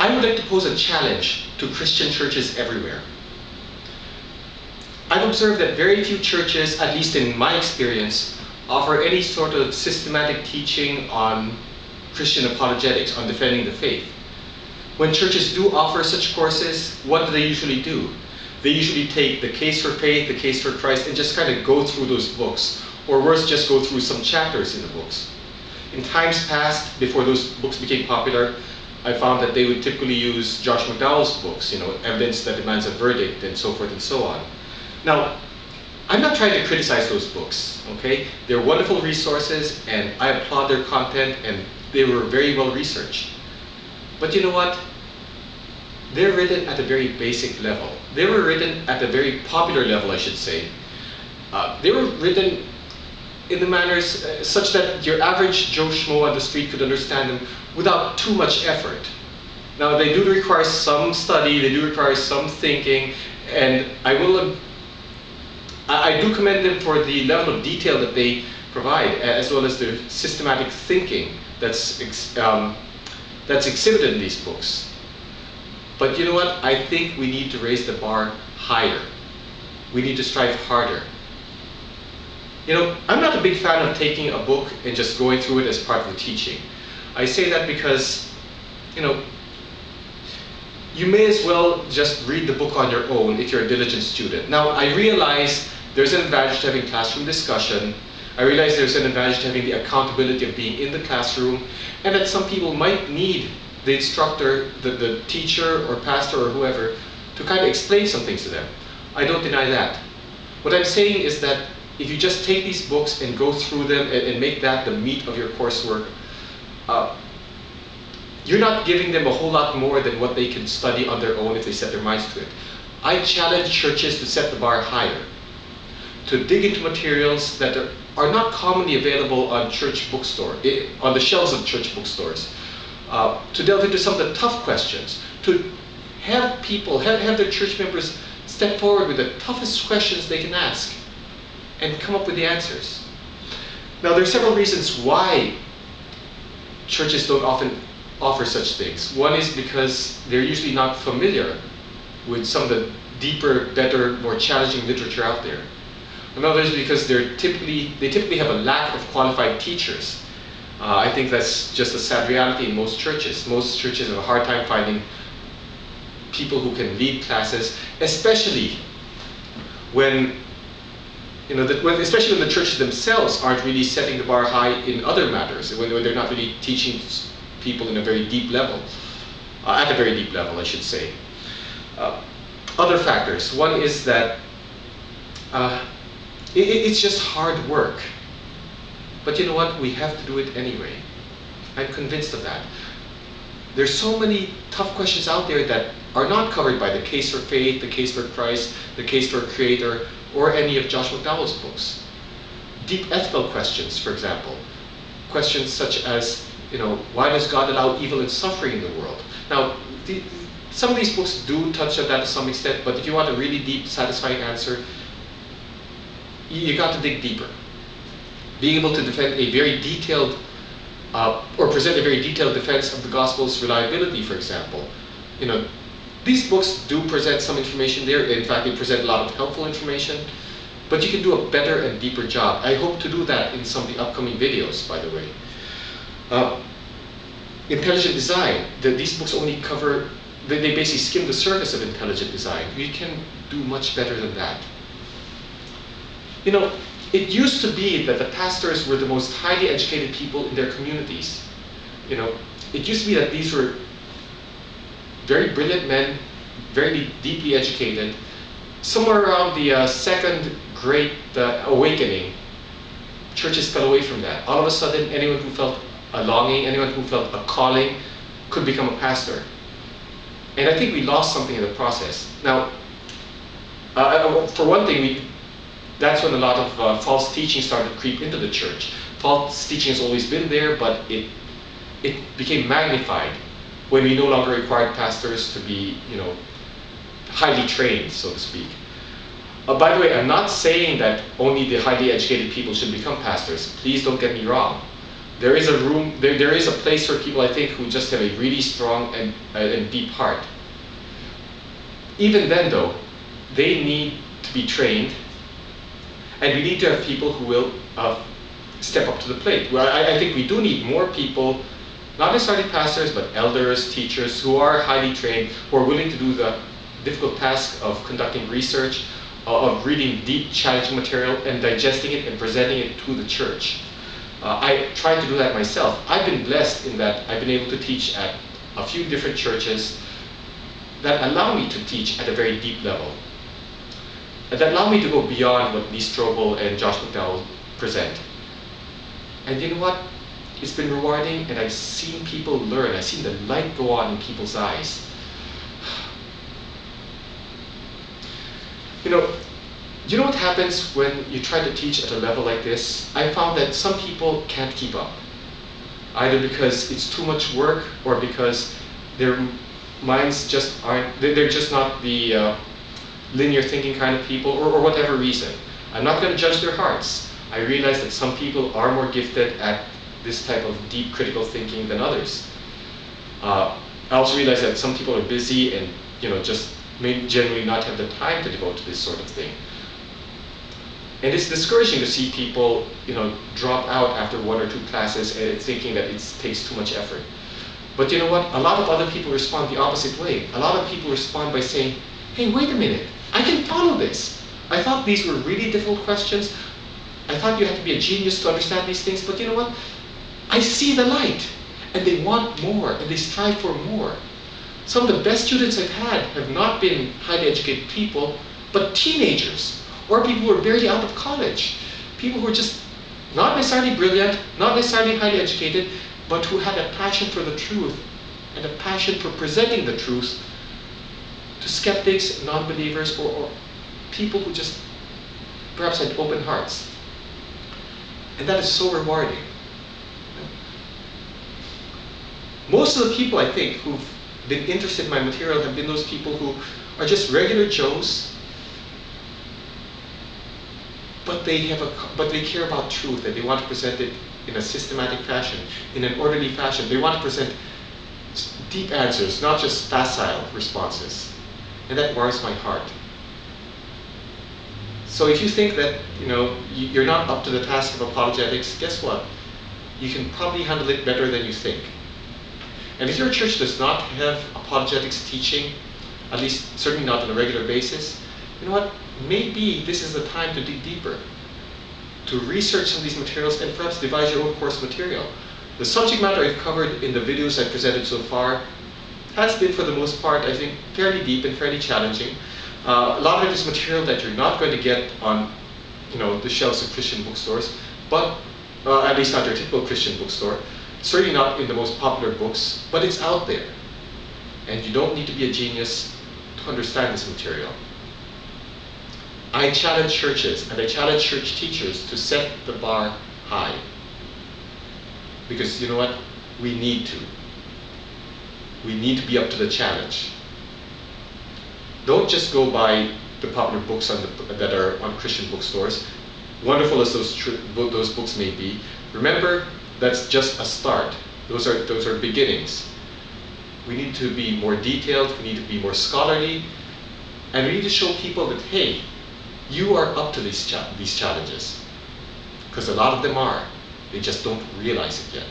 I would like to pose a challenge to Christian churches everywhere. I've observed that very few churches, at least in my experience, offer any sort of systematic teaching on Christian apologetics, on defending the faith. When churches do offer such courses, what do they usually do? They usually take the case for faith, the case for Christ, and just kind of go through those books. Or worse, just go through some chapters in the books. In times past, before those books became popular, I found that they would typically use Josh McDowell's books, Evidence That Demands a Verdict, and so forth and so on. Now, I'm not trying to criticize those books, okay? They're wonderful resources, and I applaud their content, and they were very well researched. But you know what? They're written at a very basic level. They were written at a very popular level, I should say. They were written in the manners such that your average Joe Schmo on the street could understand them without too much effort. Now, they do require some study, they do require some thinking, and I do commend them for the level of detail that they provide, as well as the systematic thinking that's exhibited in these books. But you know what? I think we need to raise the bar higher. We need to strive harder. I'm not a big fan of taking a book and just going through it as part of the teaching. I say that because, you may as well just read the book on your own if you're a diligent student. Now, I realize there's an advantage to having classroom discussion. I realize there's an advantage to having the accountability of being in the classroom, and that some people might need the instructor, the teacher or pastor or whoever, to kind of explain some things to them. I don't deny that. What I'm saying is that if you just take these books and go through them and make that the meat of your coursework, you're not giving them a whole lot more than what they can study on their own if they set their minds to it. I challenge churches to set the bar higher, to dig into materials that are not commonly available on church bookstore, on the shelves of church bookstores, to delve into some of the tough questions, to have people, have their church members step forward with the toughest questions they can ask and come up with the answers. Now, there are several reasons why churches don't often offer such things. One is because they're usually not familiar with some of the deeper, better, more challenging literature out there. Another is because they typically have a lack of qualified teachers. I think that's just a sad reality in most churches. Most churches have a hard time finding people who can lead classes, especially when especially when the churches themselves aren't really setting the bar high in other matters, when they're not really teaching people in a very deep level, at a very deep level, I should say. Other factors. One is that it's just hard work. But you know what? We have to do it anyway. I'm convinced of that. There's so many tough questions out there that are not covered by the Case for Faith, the Case for Christ, the Case for Creator, or any of Josh McDowell's books. Deep ethical questions, for example. Questions such as, why does God allow evil and suffering in the world? Now, some of these books do touch on that to some extent, but if you want a really deep, satisfying answer, you got to dig deeper. Being able to defend a very detailed, or present a very detailed defense of the gospel's reliability, for example. These books do present some information there. In fact, they present a lot of helpful information, but you can do a better and deeper job. I hope to do that in some of the upcoming videos, by the way. Intelligent design. These books only cover, they basically skim the surface of intelligent design. You can do much better than that. It used to be that the pastors were the most highly educated people in their communities. It used to be that these were very brilliant men, very deeply educated. Somewhere around the Second Great Awakening, churches fell away from that. All of a sudden, anyone who felt a longing, anyone who felt a calling, could become a pastor. And I think we lost something in the process. Now, for one thing, that's when a lot of false teaching started to creep into the church. False teaching has always been there, but it became magnified when we no longer required pastors to be, highly trained, so to speak. By the way, I'm not saying that only the highly educated people should become pastors. Please don't get me wrong. There is a room, there is a place for people, I think, who just have a really strong and deep heart. Even then, though, they need to be trained, and we need to have people who will step up to the plate. Well, I think we do need more people, not necessarily pastors, but elders, teachers, who are highly trained, who are willing to do the difficult task of conducting research, of reading deep, challenging material, and digesting it and presenting it to the church. I tried to do that myself. I've been blessed in that I've been able to teach at a few different churches that allow me to teach at a very deep level, that allow me to go beyond what Lee Strobel and Josh McDowell present. And you know what? It's been rewarding, and I've seen people learn. I've seen the light go on in people's eyes. You know what happens when you try to teach at a level like this? I found that some people can't keep up, either because it's too much work or because their minds just aren't, they're just not the linear thinking kind of people, or whatever reason. I'm not going to judge their hearts. I realize that some people are more gifted at this type of deep critical thinking than others. I also realize that some people are busy and just may generally not have the time to devote to this sort of thing. And it's discouraging to see people drop out after 1 or 2 classes and thinking that it takes too much effort. But you know what? A lot of other people respond the opposite way. A lot of people respond by saying, hey, wait a minute, I can follow this. I thought these were really difficult questions. I thought you had to be a genius to understand these things, but you know what? I see the light, and they want more, and they strive for more. Some of the best students I've had have not been highly educated people, but teenagers, or people who are barely out of college. People who are just not necessarily brilliant, not necessarily highly educated, but who had a passion for the truth, and a passion for presenting the truth to skeptics, non-believers, or people who just perhaps had open hearts. And that is so rewarding. Most of the people, I think, who've been interested in my material have been those people who are just regular Joes, but they care about truth, and they want to present it in a systematic fashion, in an orderly fashion. They want to present deep answers, not just facile responses. And that warms my heart. So if you think that you're not up to the task of apologetics, guess what? You can probably handle it better than you think. And if your church does not have apologetics teaching, at least certainly not on a regular basis, you know what? Maybe this is the time to dig deeper, to research some of these materials and perhaps devise your own course material. The subject matter I've covered in the videos I've presented so far has been, for the most part, I think, fairly deep and fairly challenging. A lot of it is material that you're not going to get on the shelves of Christian bookstores, but at least not your typical Christian bookstore. Certainly not in the most popular books, but it's out there. And you don't need to be a genius to understand this material. I challenge churches and I challenge church teachers to set the bar high. Because you know what? We need to. We need to be up to the challenge. Don't just go by the popular books that are on Christian bookstores. Wonderful as those books may be, remember, that's just a start. Those are beginnings. We need to be more detailed, we need to be more scholarly, and we need to show people that, hey, you are up to these challenges. Because a lot of them are. They just don't realize it yet.